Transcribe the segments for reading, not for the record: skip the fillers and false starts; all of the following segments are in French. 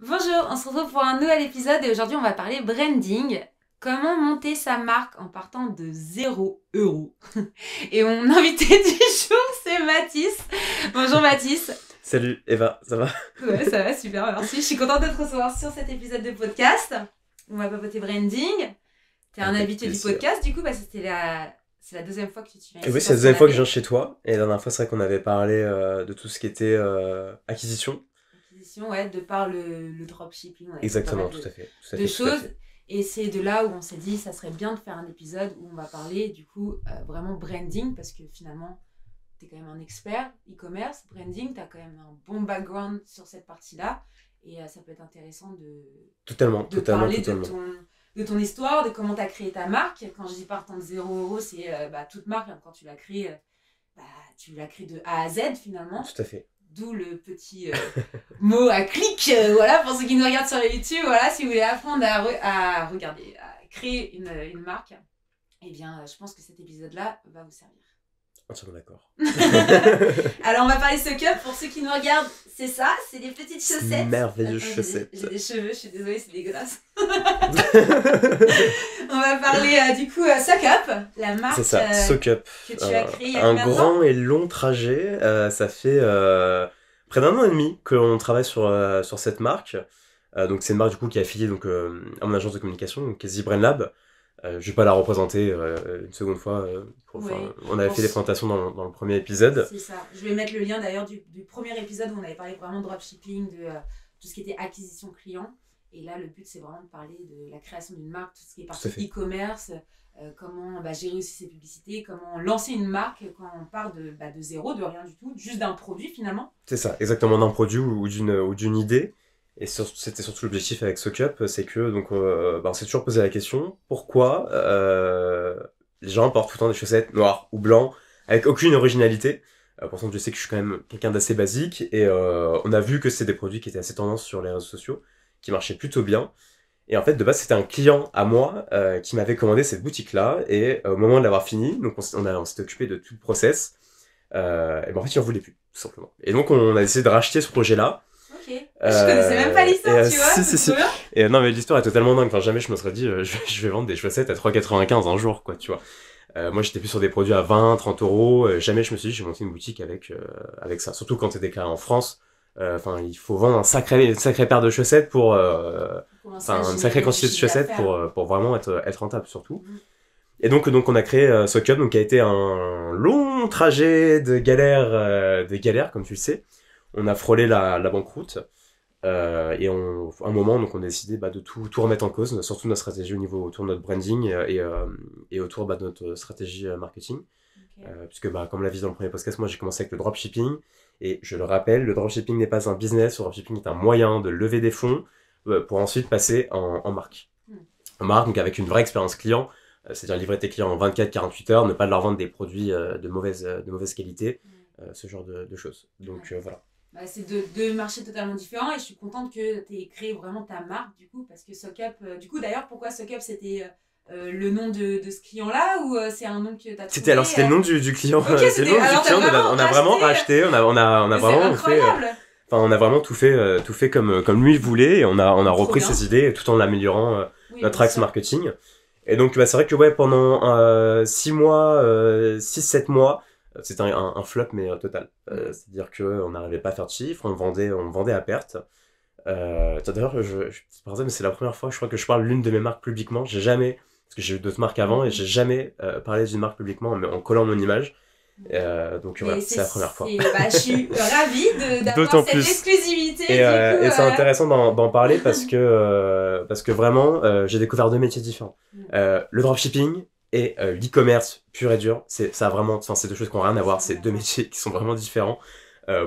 Bonjour, on se retrouve pour un nouvel épisode et aujourd'hui on va parler branding. Comment monter sa marque en partant de 0 € Et mon invité du jour c'est Mathis. Bonjour Mathis. Salut Eva, ça va? Ouais, ça va super, merci. Je suis contente de te recevoir sur cet épisode de podcast. On va papoter branding. T'es un Avec habitué du plaisir. podcast du coup parce que c'est la deuxième fois que tu viens Et ici oui, c'est la parce qu'on deuxième fois que je avait viens chez toi. Et la dernière fois, c'est vrai qu'on avait parlé de tout ce qui était acquisition. l'acquisition, ouais, de par le dropshipping, on avait fait pas Exactement, mal tout à fait, tout à de fait, tout à choses. fait. Et c'est de là où on s'est dit, ça serait bien de faire un épisode où on va parler du coup vraiment branding, parce que finalement, tu es quand même un expert e-commerce, branding, tu as quand même un bon background sur cette partie-là. Et ça peut être intéressant Totalement, de totalement, parler totalement. de ton histoire, de comment tu as créé ta marque. Quand je dis partant de 0 €, c'est toute marque, hein, quand tu l'as créée, tu l'as créée de A à Z finalement. Tout à fait. D'où le petit mot à clic, voilà, pour ceux qui nous regardent sur YouTube, voilà, si vous voulez apprendre à regarder, à créer une marque, eh bien, je pense que cet épisode-là va vous servir. Entièrement d'accord. Alors, on va parler Suck Up. Pour ceux qui nous regardent, c'est ça, c'est des petites chaussettes. Merveilleuses Attends, chaussettes. J'ai des cheveux, je suis désolée, c'est dégueulasse. On va parler du coup Suck Up, la marque C'est ça, Soak Up. que tu as créée il y a Un combien de temps? grand et long trajet. Ça fait près d'un an et demi qu'on travaille sur cette marque. Donc c'est une marque du coup qui est affiliée donc, à mon agence de communication, donc, qui est ZBrain Lab. Je vais pas la représenter une seconde fois. Oui. On avait fait des présentations dans le premier épisode. C'est ça. Je vais mettre le lien d'ailleurs du premier épisode où on avait parlé vraiment de dropshipping, de tout ce qui était acquisition client. Et là, le but, c'est vraiment de parler de la création d'une marque, tout ce qui est partie e-commerce, comment gérer aussi ses publicités, comment lancer une marque quand on part de zéro, de rien du tout, juste d'un produit finalement. C'est ça, exactement, d'un produit ou d'une idée. Et c'était surtout l'objectif avec SockUp, c'est que donc on s'est toujours posé la question pourquoi les gens portent tout le temps des chaussettes noires ou blancs avec aucune originalité. Pourtant, je sais que je suis quand même quelqu'un d'assez basique et on a vu que c'était des produits qui étaient assez tendance sur les réseaux sociaux, qui marchaient plutôt bien. Et en fait, de base, c'était un client à moi qui m'avait commandé cette boutique-là. Et au moment de l'avoir fini, donc on s'était occupé de tout le process. Et ben en fait, il en voulait plus, tout simplement. Et donc, on a essayé de racheter ce projet-là. Ok. Je connaissais même pas l'histoire, tu vois. Si. Et non, mais l'histoire est totalement dingue. Enfin, jamais je me serais dit, je vais vendre des chaussettes à 3,95 un jour, quoi, tu vois. Moi, j'étais plus sur des produits à 20, 30 euros. Jamais je me suis dit, je vais monter une boutique avec ça. Surtout quand t'es déclaré en France. Enfin, il faut vendre une sacrée paire de chaussettes une sacrée quantité de chaussettes pour vraiment être rentable, surtout. Et donc on a créé SockUp, donc qui a été un long trajet de galère, comme tu le sais. On a frôlé la banqueroute. Et à un moment, donc, on a décidé de tout remettre en cause, surtout notre stratégie au niveau autour de notre branding et autour de notre stratégie marketing. Okay. Puisque, comme l'a dit dans le premier podcast, moi j'ai commencé avec le dropshipping. Et je le rappelle, le dropshipping n'est pas un business, le dropshipping est un moyen de lever des fonds pour ensuite passer en marque. En marque, donc avec une vraie expérience client, c'est-à-dire livrer tes clients en 24-48 heures, ne pas leur vendre des produits de mauvaise qualité, ce genre de choses. Donc voilà. C'est deux marchés totalement différents et je suis contente que tu aies créé vraiment ta marque du coup, parce que SockUp, du coup d'ailleurs pourquoi SockUp c'était le nom de ce client-là ou c'est un nom que tu as trouvé? C'était le nom du client. Okay, c'est le nom du client. On a vraiment racheté. On a vraiment fait. Enfin, on a vraiment tout fait comme lui voulait et on a repris ses idées tout en améliorant notre axe marketing. Et donc c'est vrai que pendant 6-7 mois, c'était un flop mais total. C'est-à-dire que on n'arrivait pas à faire de chiffres, on vendait à perte. D'ailleurs, par exemple, c'est la première fois, je crois que je parle l'une de mes marques publiquement. J'ai jamais, parce que j'ai eu d'autres marques avant et j'ai jamais parlé d'une marque publiquement en collant mon image. Donc voilà, c'est la première fois. Je suis ravie d'avoir cette exclusivité. Et c'est intéressant d'en parler parce que vraiment, j'ai découvert deux métiers différents. Le dropshipping et l'e-commerce pur et dur, c'est deux choses qui n'ont rien à voir. C'est deux métiers qui sont vraiment différents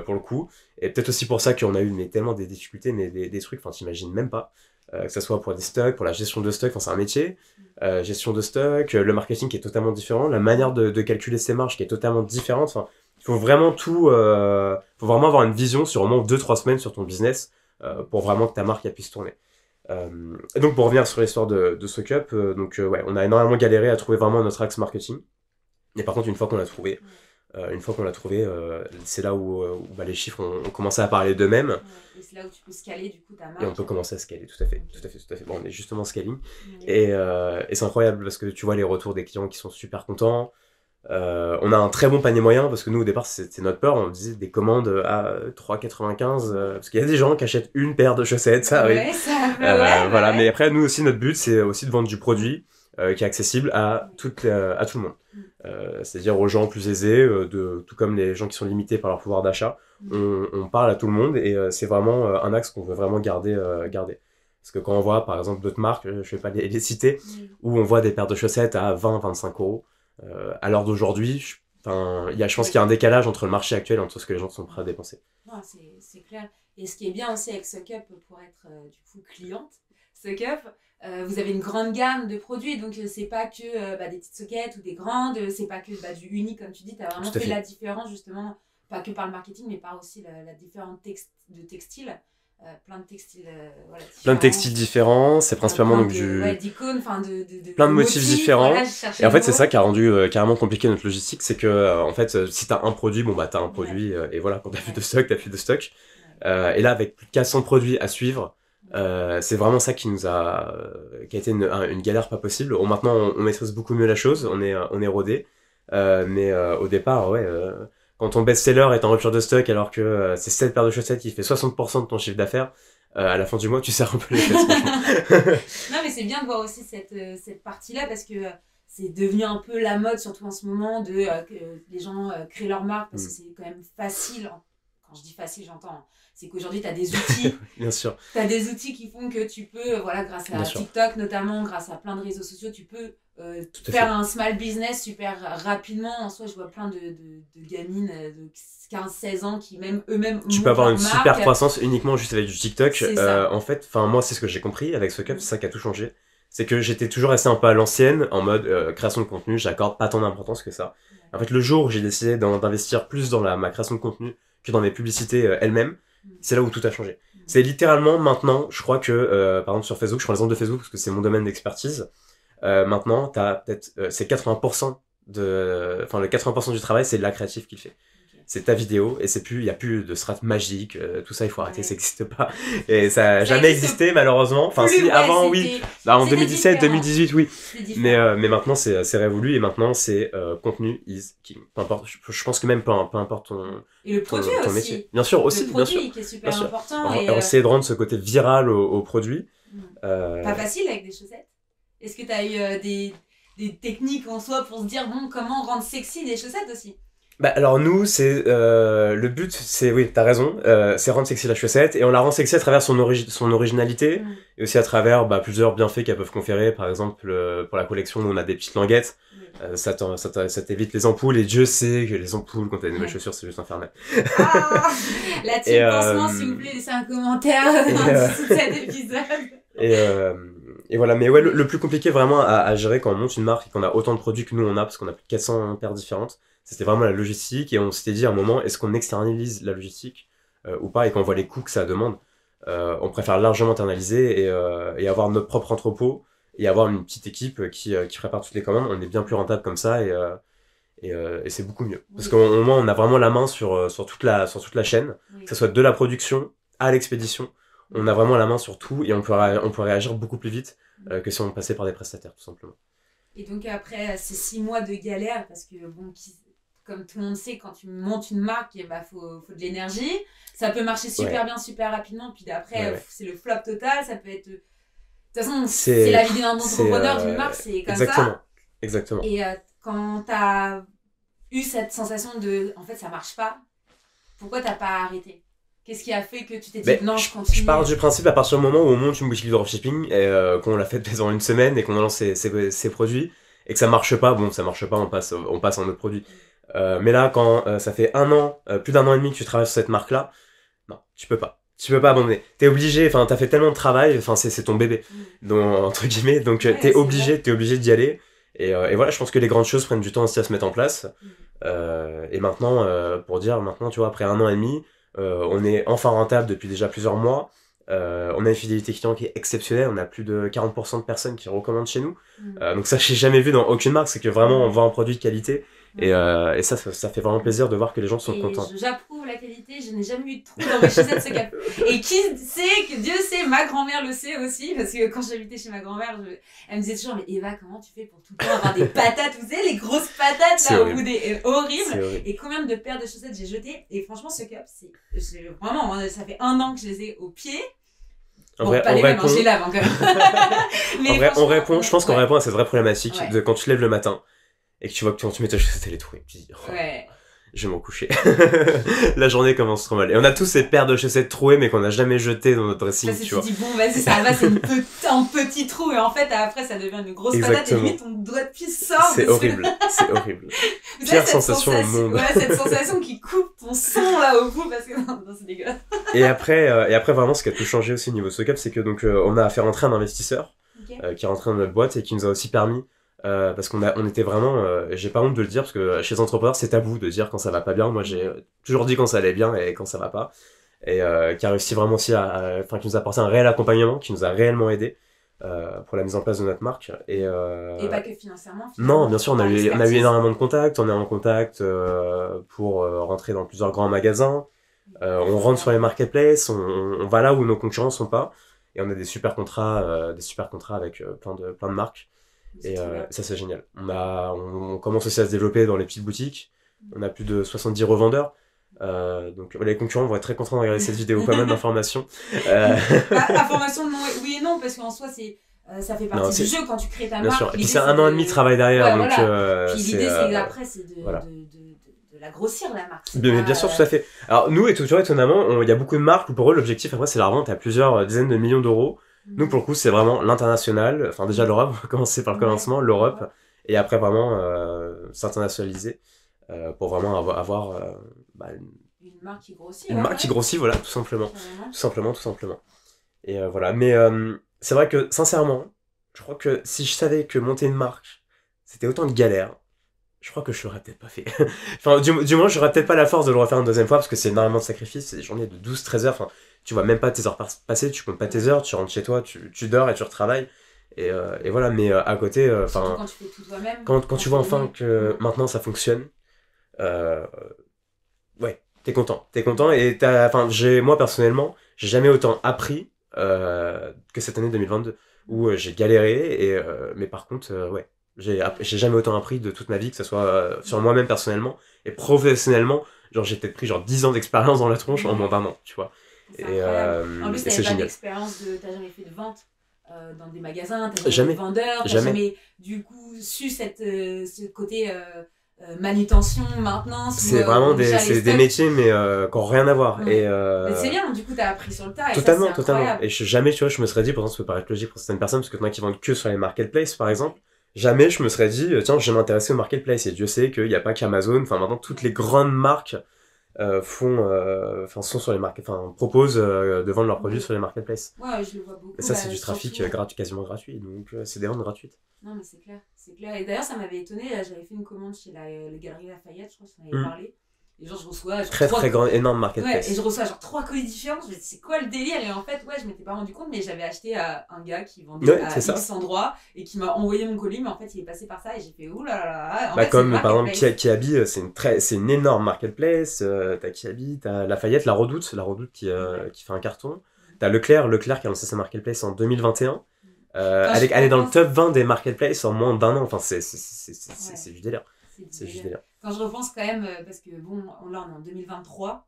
pour le coup. Et peut-être aussi pour ça qu'on a eu tellement des difficultés, mais des trucs, t'imagines même pas. Que ce soit pour des stocks, pour la gestion de stocks, c'est un métier. Gestion de stock, le marketing qui est totalement différent, la manière de calculer ses marges qui est totalement différente. Il faut vraiment faut vraiment avoir une vision sur au moins 2-3 semaines sur ton business pour vraiment que ta marque puisse tourner. Et donc pour revenir sur l'histoire de SockUp, on a énormément galéré à trouver vraiment notre axe marketing. Et par contre, une fois qu'on l'a trouvé, Une fois qu'on l'a trouvé, c'est là où bah, les chiffres ont commencé à parler d'eux-mêmes. Ouais. Et c'est là où tu peux scaler du coup ta marque. Et on peut commencer à scaler, tout à fait, tout à fait, tout à fait. Bon, on est justement scaling. Ouais. Et c'est incroyable parce que tu vois les retours des clients qui sont super contents. On a un très bon panier moyen parce que nous au départ c'était notre peur, on disait des commandes à 3,95 parce qu'il y a des gens qui achètent une paire de chaussettes, ça arrive. Ouais, ça ouais, voilà, ouais. mais après nous aussi notre but c'est aussi de vendre du produit qui est accessible à tout le monde. C'est-à-dire aux gens plus aisés, tout comme les gens qui sont limités par leur pouvoir d'achat, on parle à tout le monde et c'est vraiment un axe qu'on veut vraiment garder. Parce que quand on voit par exemple d'autres marques, je vais pas les citer, où on voit des paires de chaussettes à 20-25 euros, à l'heure d'aujourd'hui, je pense qu'il y a un décalage entre le marché actuel et entre ce que les gens sont prêts à dépenser. Non, c'est clair. Et ce qui est bien aussi avec Suck Up pour être du coup cliente, Suck Up, vous avez une grande gamme de produits, donc c'est pas que des petites sockets ou des grandes, c'est pas que du unique comme tu dis, tu as vraiment fait la différence justement, pas que par le marketing, mais par aussi la différence de textiles. Plein de textiles voilà, plein de textiles différents, c'est principalement donc d'icônes, plein de motifs différents. Voilà, et en fait c'est ça qui a rendu carrément compliqué notre logistique, c'est que en fait si t'as un produit, bon bah t'as un produit et voilà, quand t'as plus de stock, t'as plus de stock. Et là avec plus de 400 produits à suivre, c'est vraiment ça qui nous a qui a été une galère pas possible. Maintenant on maîtrise beaucoup mieux la chose, on est rodé, mais au départ ouais. Quand ton best-seller est en rupture de stock alors que c'est cette paire de chaussettes qui fait 60% de ton chiffre d'affaires, à la fin du mois, tu serres un peu les fesses, franchement. Non, mais c'est bien de voir aussi cette partie-là parce que c'est devenu un peu la mode, surtout en ce moment, que les gens créent leur marque parce que c'est quand même facile. Quand je dis facile, j'entends. C'est qu'aujourd'hui, tu as des outils. Bien sûr. Tu as des outils qui font que tu peux, voilà, grâce à TikTok notamment, grâce à plein de réseaux sociaux, tu peux faire un small business super rapidement. En soi, je vois plein de gamines de 15-16 ans qui même eux-mêmes tu peux avoir une super croissance uniquement juste avec du TikTok. En fait, moi, c'est ce que j'ai compris avec Suck Up, c'est ça qui a tout changé. C'est que j'étais toujours resté un peu à l'ancienne, en mode création de contenu, j'accorde pas tant d'importance que ça. En fait, le jour où j'ai décidé d'investir plus dans ma création de contenu que dans mes publicités elles-mêmes, c'est là où tout a changé. C'est littéralement maintenant, je crois que, par exemple sur Facebook, je prends l'exemple de Facebook parce que c'est mon domaine d'expertise, maintenant, t'as peut-être, c'est 80% le 80% du travail, c'est de la créative qui le fait. C'est ta vidéo, et il y a plus de strat magique, tout ça, il faut arrêter, ça n'existe pas. Et ça a jamais existé, malheureusement. Enfin, si, avant, oui. Là, en 2017, 2018, oui. Mais maintenant, c'est révolu, et maintenant, c'est contenu is king. Peu importe, je pense que même peu importe et le produit ton aussi. Métier. Bien sûr, aussi, le produit, bien sûr. qui est super important. Alors, essayer de rendre ce côté viral au produit. Pas facile avec des chaussettes. Est-ce que tu as eu des techniques en soi pour se dire, bon, comment rendre sexy des chaussettes aussi? Bah alors nous, c'est le but, c'est, oui, t'as raison, c'est rendre sexy la chaussette, et on la rend sexy à travers son originalité, et aussi à travers plusieurs bienfaits qu'elles peuvent conférer. Par exemple, pour la collection, on a des petites languettes, ça t'évite les ampoules, et Dieu sait que les ampoules, quand t'as des nouvelles chaussures, c'est juste infernal. Ah, là-dessus, pansement, s'il vous plaît, laissez un commentaire en dessous de cet épisode. Et voilà, mais ouais, le plus compliqué vraiment à gérer quand on monte une marque et qu'on a autant de produits que nous on a, parce qu'on a plus de 400 paires différentes, c'était vraiment la logistique. Et on s'était dit à un moment, est-ce qu'on externalise la logistique ou pas? Et quand on voit les coûts que ça demande, on préfère largement internaliser et avoir notre propre entrepôt et avoir une petite équipe qui prépare toutes les commandes. On est bien plus rentable comme ça, et c'est beaucoup mieux. Parce qu'au moins on a vraiment la main sur toute la chaîne, que ce soit de la production à l'expédition. On a vraiment la main sur tout, et on peut réagir beaucoup plus vite que si on passait par des prestataires, tout simplement. Et donc après ces 6 mois de galère, parce que bon, comme tout le monde sait, quand tu montes une marque, faut de l'énergie. Ça peut marcher super bien, super rapidement, puis après c'est le flop total. Ça peut être... De toute façon, c'est la vie d'un entrepreneur, d'une marque, c'est comme ça. Exactement. Et quand t'as eu cette sensation de, en fait, ça marche pas, pourquoi t'as pas arrêté? Qu'est-ce qui a fait que tu t'es dit non, je continue? Je pars du principe, à partir du moment où on monte une boutique de dropshipping, qu'on l'a fait pendant une semaine et qu'on a lancé ses produits, et que ça marche pas, on passe à un autre produit. Mais là, quand ça fait plus d'1 an et demi que tu travailles sur cette marque-là, non, tu peux pas abandonner. T'es obligé, t'as fait tellement de travail, c'est ton bébé, donc, entre guillemets, donc t'es obligé d'y aller. Et voilà, je pense que les grandes choses prennent du temps aussi à se mettre en place. Et maintenant, tu vois, après 1 an et demi, on est enfin rentable depuis déjà plusieurs mois. On a une fidélité client qui est exceptionnelle. On a plus de 40% de personnes qui recommandent chez nous. Donc ça, j'ai jamais vu dans aucune marque. C'est que vraiment, on vend un produit de qualité Et ça fait vraiment plaisir de voir que les gens sont contents. J'approuve la qualité, je n'ai jamais eu de trou dans mes chaussettes Socap. Et qui sait, que Dieu sait, ma grand-mère le sait aussi, parce que quand j'habitais chez ma grand-mère, elle me disait toujours, mais Eva, comment tu fais pour tout le temps avoir des patates, vous savez, les grosses patates là au bout des... horrible. Et combien de paires de chaussettes j'ai jetées. Et franchement, Socap, c'est vraiment, ça fait 1 an que je les ai au pied. En vrai, pas les mêmes, je les lave quand même. On répond, je pense qu'on répond à cette vraie problématique de quand tu te lèves le matin et que tu vois que quand tu mets ta chaussette, elle est trouée. Tu dis, je vais m'en coucher. La journée commence trop mal. Et on a tous ces paires de chaussettes trouées, mais qu'on n'a jamais jetées dans notre dressing, tu vois. Tu dis, bon, vas-y, ça va, c'est un petit trou, et en fait, après, ça devient une grosse patate, et limite, ton doigt de pied sort. C'est horrible, c'est horrible. Pire sensation au monde. Ouais, cette sensation qui coupe ton son, là, au bout, parce que non, c'est dégueulasse. Et après, vraiment, ce qui a tout changé aussi au niveau Socap, c'est que, donc, on a fait rentrer un investisseur, qui est rentré dans notre boîte, et qui nous a aussi permis parce qu'on était vraiment, j'ai pas honte de le dire, parce que chez les entrepreneurs c'est tabou de dire quand ça va pas bien. Moi j'ai toujours dit quand ça allait bien et quand ça va pas, et qui a réussi vraiment aussi qui nous a apporté un réel accompagnement, qui nous a réellement aidé pour la mise en place de notre marque. Et pas que financièrement. Non, bien sûr, on a eu énormément de contacts. On est en contact pour rentrer dans plusieurs grands magasins. On rentre sur les marketplaces, on va là où nos concurrents sont pas, et on a des super contrats avec plein de marques. Et ça c'est génial. On commence aussi à se développer dans les petites boutiques. On a plus de 70 revendeurs. Donc les concurrents vont être très contents de regarder cette vidéo, pas mal d'informations. Informations oui et non, parce qu'en soi ça fait partie du jeu quand tu crées ta marque. Bien sûr. Et puis c'est 1 an et demi de travail derrière. Donc, puis l'idée c'est qu'après c'est de la grossir la marque. Bien sûr, tout à fait. Alors nous, et toujours étonnamment, il y a beaucoup de marques où pour eux l'objectif après c'est la revente à plusieurs dizaines de millions d'euros. Nous, pour le coup, c'est vraiment l'international. Enfin, déjà l'Europe, on va commencer par le commencement, l'Europe, et après vraiment s'internationaliser pour vraiment avoir une marque qui grossit. Une marque qui grossit, voilà, tout simplement. Tout simplement. Et voilà. Mais c'est vrai que, sincèrement, je crois que si je savais que monter une marque, c'était autant de galères, je crois que je l'aurais peut-être pas fait. Enfin, du moins, j'aurais peut-être pas la force de le refaire une deuxième fois, parce que c'est énormément de sacrifices, c'est des journées de 12-13 heures, enfin, tu vois même pas tes heures passer, tu comptes pas tes heures, tu rentres chez toi, tu dors et tu retravailles. Et voilà, mais à côté, enfin, quand tu fais tout toi-même, quand tu vois enfin que maintenant ça fonctionne, ouais, t'es content. Et moi personnellement, j'ai jamais autant appris que cette année 2022, où j'ai galéré, mais par contre, ouais, j'ai jamais autant appris de toute ma vie, que ce soit sur moi-même personnellement et professionnellement. Genre, j'ai peut-être pris 10 ans d'expérience dans la tronche en moins d'1 an, tu vois. En plus, t'avais pas d'expérience, t'as jamais fait de vente dans des magasins, t'as jamais été vendeur, t'as jamais du coup su ce côté manutention, maintenance. C'est vraiment des métiers mais qui n'ont rien à voir. Mais c'est bien, du coup t'as appris sur le tas. Totalement. Et jamais, tu vois, je me serais dit, pourtant ça peut paraître logique pour certaines personnes, parce que t'en as qui vendent que sur les marketplaces par exemple. Jamais je me serais dit, tiens, je vais m'intéresser au marketplace. Et Dieu sait qu'il n'y a pas qu'Amazon, enfin maintenant toutes les grandes marques sont sur les proposent de vendre leurs produits sur les marketplaces. Ouais, je le vois beaucoup. Et ça, c'est du trafic quasiment gratuit, donc c'est des ventes gratuites. Non, mais c'est clair. Et d'ailleurs, ça m'avait étonné, j'avais fait une commande chez la Galerie Lafayette, je crois que ça m'avait parlé. Et genre, je reçois. Très grand, énorme marketplace. Ouais, et je reçois 3 colis différents. Je me dis, c'est quoi le délire? Et en fait, je m'étais pas rendu compte, mais j'avais acheté à un gars qui vendait à X endroit et qui m'a envoyé mon colis, mais en fait, il est passé par ça et j'ai fait oulala. Comme par exemple, Kiabi, c'est une énorme marketplace. T'as Kiabi, t'as Lafayette, la Redoute qui fait un carton. T'as Leclerc qui a lancé sa marketplace en 2021. Elle est dans le top 20 des marketplaces en moins d'1 an. Enfin, c'est du délire. C'est juste délire. Quand je repense quand même, parce que bon, là on est en 2023,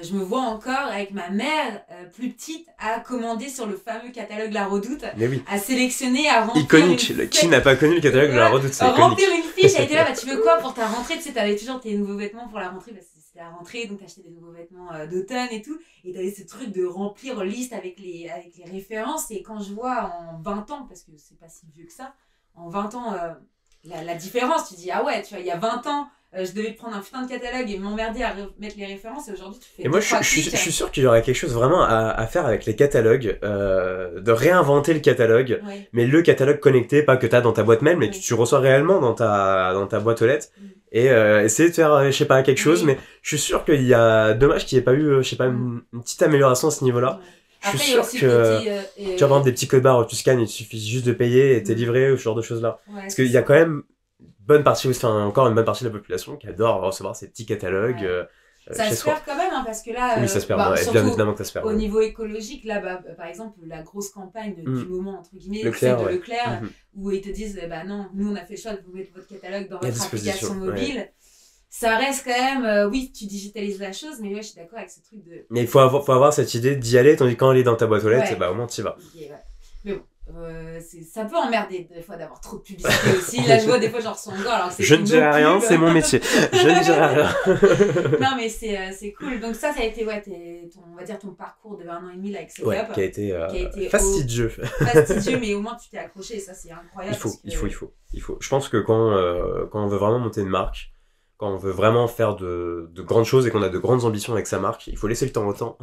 je me vois encore avec ma mère plus petite à commander sur le fameux catalogue La Redoute, à sélectionner, à remplir. Iconique. Qui n'a pas connu le catalogue de La Redoute? C'est iconique. Remplir une fiche, elle était là, tu veux quoi pour ta rentrée? Tu sais, t'avais toujours tes nouveaux vêtements pour la rentrée, parce que c'était la rentrée, donc t'achetais des nouveaux vêtements d'automne et tout, et t'avais ce truc de remplir liste avec les références. Et quand je vois en 20 ans, parce que c'est pas si vieux que ça, en 20 ans. La différence, tu dis, ah ouais, tu vois, il y a 20 ans, je devais prendre un putain de catalogue et m'emmerder à mettre les références, et aujourd'hui, tu fais. Et moi, je suis sûr qu'il y aurait quelque chose vraiment à faire avec les catalogues, de réinventer le catalogue, mais le catalogue connecté, pas que t'as dans ta boîte mail, mais que tu reçois réellement dans ta boîte aux lettres, et essayer de faire, je sais pas, quelque chose, mais je suis sûr qu'il y a, dommage qu'il n'y ait pas eu, je sais pas, une petite amélioration à ce niveau-là. Je suis sûr que tu vas vendre des petits codes barres, tu scannes, il suffit juste de payer et t'es livré, ou ce genre de choses-là. Parce qu'il y a quand même bonne partie, enfin, encore une bonne partie de la population qui adore recevoir ces petits catalogues. Ça se perd quand même, hein, parce que là, oui, ça se perd, bien évidemment que ça se perd. Au niveau écologique, là, par exemple, la grosse campagne du moment, entre guillemets, Leclerc, c'est de Leclerc, où ils te disent, non, nous on a fait le choix de vous mettre votre catalogue dans votre application mobile. Ouais. Ça reste quand même, oui, tu digitalises la chose, mais ouais, je suis d'accord avec ce truc de... Mais il faut avoir cette idée d'y aller, tandis que quand elle est dans ta boîte aux lettres, au moins tu y vas. Okay, ouais. Mais bon. Ça peut emmerder des fois d'avoir trop de publicité aussi. Là, je vois des fois, j'en reçois encore. Alors que je ne dirai rien, c'est mon métier. Je ne dirai rien. Non, mais c'est cool. Donc, ça a été, on va dire, ton parcours de 1 an et demi là, avec Setup. Ouais, qui a été fastidieux. Fastidieux, mais au moins, tu t'es accroché. Et ça, c'est incroyable. Il faut. Je pense que quand on veut vraiment monter une marque, quand on veut vraiment faire de grandes choses et qu'on a de grandes ambitions avec sa marque, il faut laisser le temps au temps.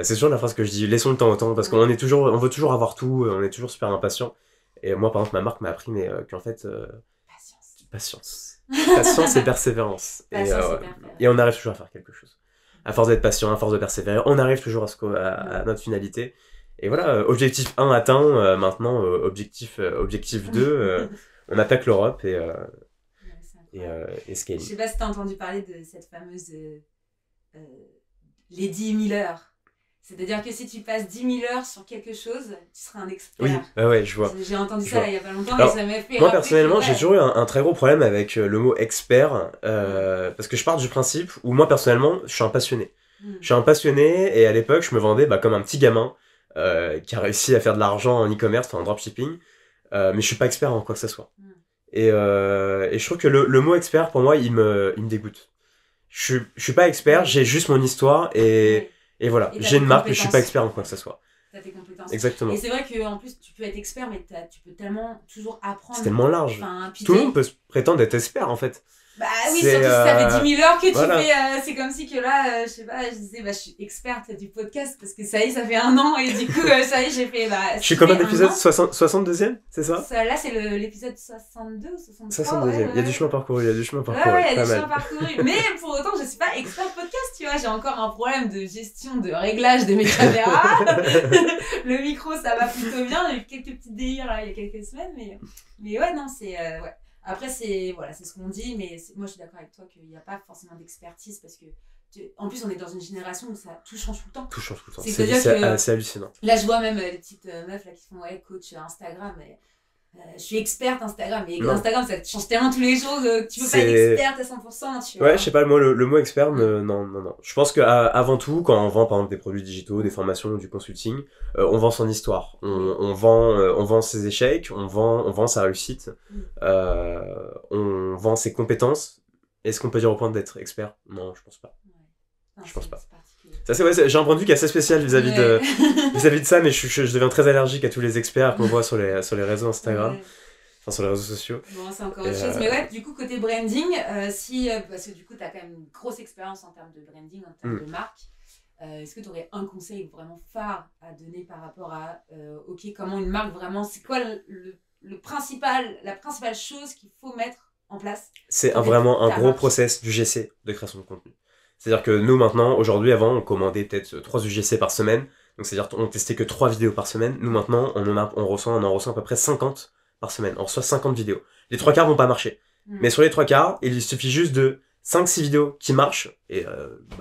C'est toujours la phrase que je dis, laissons le temps au temps, parce qu'on on veut toujours avoir tout, on est toujours super impatient. Et moi, par exemple, ma marque m'a appris qu'en fait... Patience et persévérance. Et on arrive toujours à faire quelque chose. À force d'être patient, à force de persévérer, on arrive toujours à notre finalité. Et voilà, objectif 1 atteint, maintenant, objectif 2, on attaque l'Europe et scaling. Je sais pas si t'as entendu parler de cette fameuse Lady Miller. C'est-à-dire que si tu passes 10 000 heures sur quelque chose, tu seras un expert. Oui, ouais, je vois. J'ai entendu ça il y a pas longtemps. Alors, et ça m'a fait... Moi, personnellement, j'ai toujours eu un très gros problème avec le mot expert, parce que je pars du principe où moi, personnellement, je suis un passionné. Je suis un passionné, et à l'époque, je me vendais comme un petit gamin qui a réussi à faire de l'argent en e-commerce, en dropshipping, mais je suis pas expert en quoi que ce soit. Et je trouve que le mot expert, pour moi, il me dégoûte. Je suis pas expert, j'ai juste mon histoire, et voilà, j'ai une marque, mais je suis pas expert en quoi que ce soit. T'as tes compétences. Exactement. Et c'est vrai qu'en plus, tu peux être expert, mais tu peux tellement toujours apprendre. C'est tellement large. Tout le monde peut se prétendre d'être expert, en fait. Bah oui, surtout si ça fait 10 000 heures que tu fais... c'est comme si que là, je sais pas, je disais, je suis experte du podcast, parce que ça y est, ça fait 1 an, et du coup, ça y est, j'ai fait... je suis combien d'épisodes 62e, c'est ça? Là, c'est l'épisode 62 ou 63. 62e, il y a du chemin parcouru, Ouais, il y a du chemin parcouru. Mais pour autant, je suis pas expert podcast, tu vois, j'ai encore un problème de gestion, de réglage de mes caméras. Le micro, ça va plutôt bien, il y a eu quelques petits délires, là, il y a quelques semaines, mais ouais, non, c'est... ouais. Après, c'est ce qu'on dit, mais moi je suis d'accord avec toi qu'il n'y a pas forcément d'expertise parce que, en plus, on est dans une génération où tout change tout le temps. Tout change tout le temps. C'est hallucinant. Là, je vois même les petites meufs là, qui font coach Instagram. Je suis experte Instagram, mais Instagram ça change tellement tous les jours que tu peux pas être experte à 100%. Tu vois. Ouais, je sais pas, moi le mot expert, non. Je pense qu'avant tout, quand on vend par exemple des produits digitaux, des formations, du consulting, on vend son histoire, on vend ses échecs, on vend sa réussite, on vend ses compétences. Est-ce qu'on peut dire au point d'être expert? Non, je pense pas. Non, je pense pas. Ça, j'ai un point de vue qui est assez spécial vis-à-vis de ça, mais je deviens très allergique à tous les experts qu'on voit sur les réseaux Instagram, enfin sur les réseaux sociaux. Bon, c'est encore autre chose. Mais ouais, du coup, côté branding, parce que du coup, tu as quand même une grosse expérience en termes de branding, en termes de marque, est-ce que tu aurais un conseil vraiment phare à donner par rapport à, comment une marque vraiment, c'est quoi la principale chose qu'il faut mettre en place? C'est vraiment un gros process d'UGC, de création de contenu. C'est-à-dire que nous, maintenant, aujourd'hui, avant, on commandait peut-être 3 UGC par semaine. Donc, c'est-à-dire qu'on testait que 3 vidéos par semaine. Nous, maintenant, on en reçoit à peu près 50 par semaine. On reçoit 50 vidéos. Les 3 quarts vont pas marcher. Mais sur les 3 quarts, il suffit juste de 5-6 vidéos qui marchent. Et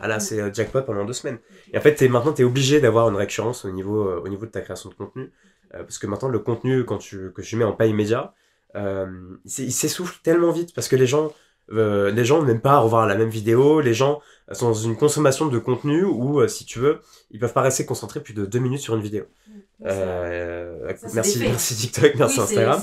là, c'est jackpot pendant 2 semaines. Et en fait, maintenant, t'es obligé d'avoir une récurrence au niveau de ta création de contenu. Parce que maintenant, le contenu, que tu mets en paye média, il s'essouffle tellement vite. Parce que les gens n'aiment pas revoir la même vidéo, les gens sont dans une consommation de contenu où, si tu veux, ils peuvent pas rester concentrés plus de 2 minutes sur une vidéo. Merci TikTok, merci Instagram.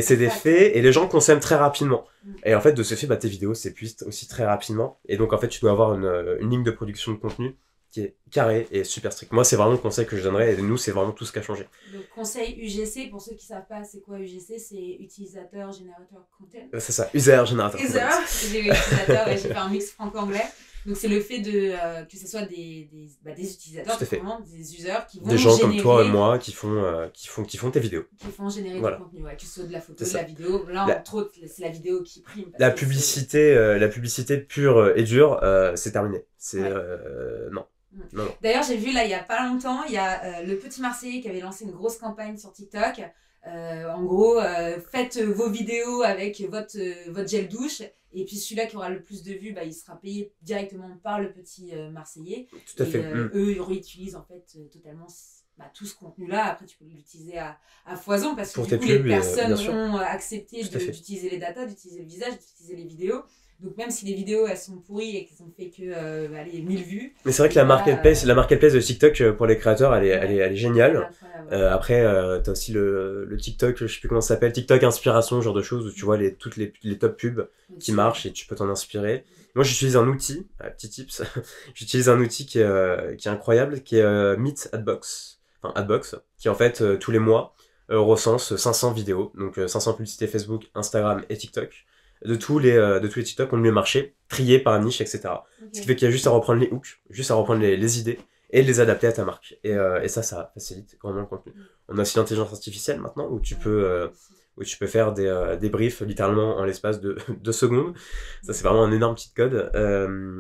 C'est des faits, et les gens consomment très rapidement. Et en fait, de ce fait, tes vidéos s'épuisent aussi très rapidement. Et donc, en fait, tu dois avoir une ligne de production de contenu qui est carré et super strict. Moi, c'est vraiment le conseil que je donnerais, et nous, c'est vraiment tout ce qui a changé. Donc, conseil UGC, pour ceux qui savent pas c'est quoi UGC, c'est Utilisateur Generator Content. C'est ça, User Generator Content. J'ai utilisateur et j'ai fait un mix franco-anglais. Donc, c'est le fait que ce soit des utilisateurs, vraiment, des users qui vont des gens comme toi et moi qui font tes vidéos. Qui font générer du contenu, que ce soit de la photo, de la vidéo. Là, entre autres, c'est la vidéo qui prime. La publicité pure et dure, c'est terminé. Non. Non. D'ailleurs, j'ai vu là, il y a pas longtemps, il y a le Petit Marseillais qui avait lancé une grosse campagne sur TikTok. En gros, faites vos vidéos avec votre gel douche. Et puis celui-là qui aura le plus de vues, il sera payé directement par le Petit Marseillais. Tout à fait. Eux, ils réutilisent en fait totalement tout ce contenu-là. Après, tu peux l'utiliser à foison parce que pour du coup, pubs, les personnes ont accepté d'utiliser les datas, d'utiliser le visage, d'utiliser les vidéos. Donc même si les vidéos elles sont pourries et qu'elles ont fait que 1000 vues. Mais c'est vrai que la marketplace de TikTok pour les créateurs, elle est géniale. Après, t'as aussi le TikTok, je sais plus comment ça s'appelle, TikTok inspiration, ce genre de choses où tu vois toutes les top pubs qui marchent et tu peux t'en inspirer. Moi, j'utilise un outil, petit tips, j'utilise un outil qui est incroyable, qui est Meet Adbox, qui en fait tous les mois recense 500 vidéos, donc 500 publicités Facebook, Instagram et TikTok. De tous les TikTok qui ont le mieux marché, triés par niche, etc. Okay. Ce qui fait qu'il y a juste à reprendre les hooks, juste à reprendre les idées et les adapter à ta marque. Et ça facilite grandement le contenu. On a aussi l'intelligence artificielle maintenant où tu peux faire des briefs littéralement en l'espace de 2 secondes. Ça, c'est vraiment un énorme petit code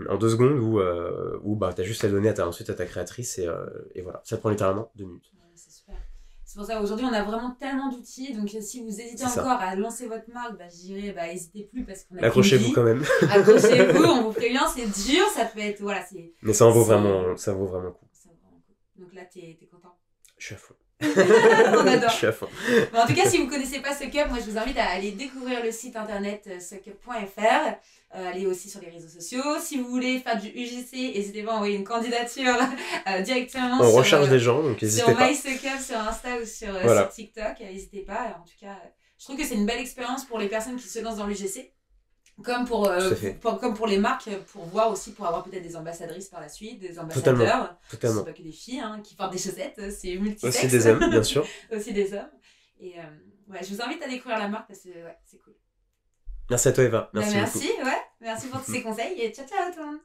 en 2 secondes où t'as juste à donner ensuite à ta créatrice et voilà. Ça prend littéralement 2 minutes. C'est super. C'est pour ça qu'aujourd'hui, on a vraiment tellement d'outils. Donc, si vous hésitez encore à lancer votre marque, je dirais, n'hésitez plus parce qu'on a accrochez-vous quand même. Accrochez-vous, on vous prévient, c'est dur, ça peut être... Voilà, mais ça vaut vraiment le coup. Ça vaut vraiment coup. Donc là, t'es content? Je suis à fond. On adore. Je suis à fond. Bon, en tout cas, si vous ne connaissez pas Suckup, moi je vous invite à aller découvrir le site internet suckup.fr. Allez aussi sur les réseaux sociaux. Si vous voulez faire du UGC, n'hésitez pas à envoyer une candidature directement. On recherche des gens, donc n'hésitez pas. Sur MySuckup, sur Insta ou sur TikTok. N'hésitez pas. En tout cas, je trouve que c'est une belle expérience pour les personnes qui se lancent dans l'UGC. Comme pour les marques, pour avoir peut-être des ambassadrices par la suite, des ambassadeurs. Totalement. C'est pas que des filles qui portent des chaussettes, c'est multisexe. Aussi des hommes, bien sûr. Aussi des hommes. Et je vous invite à découvrir la marque parce que c'est cool. Merci à toi, Eva. Merci beaucoup. Merci pour tous ces conseils et ciao tout le monde.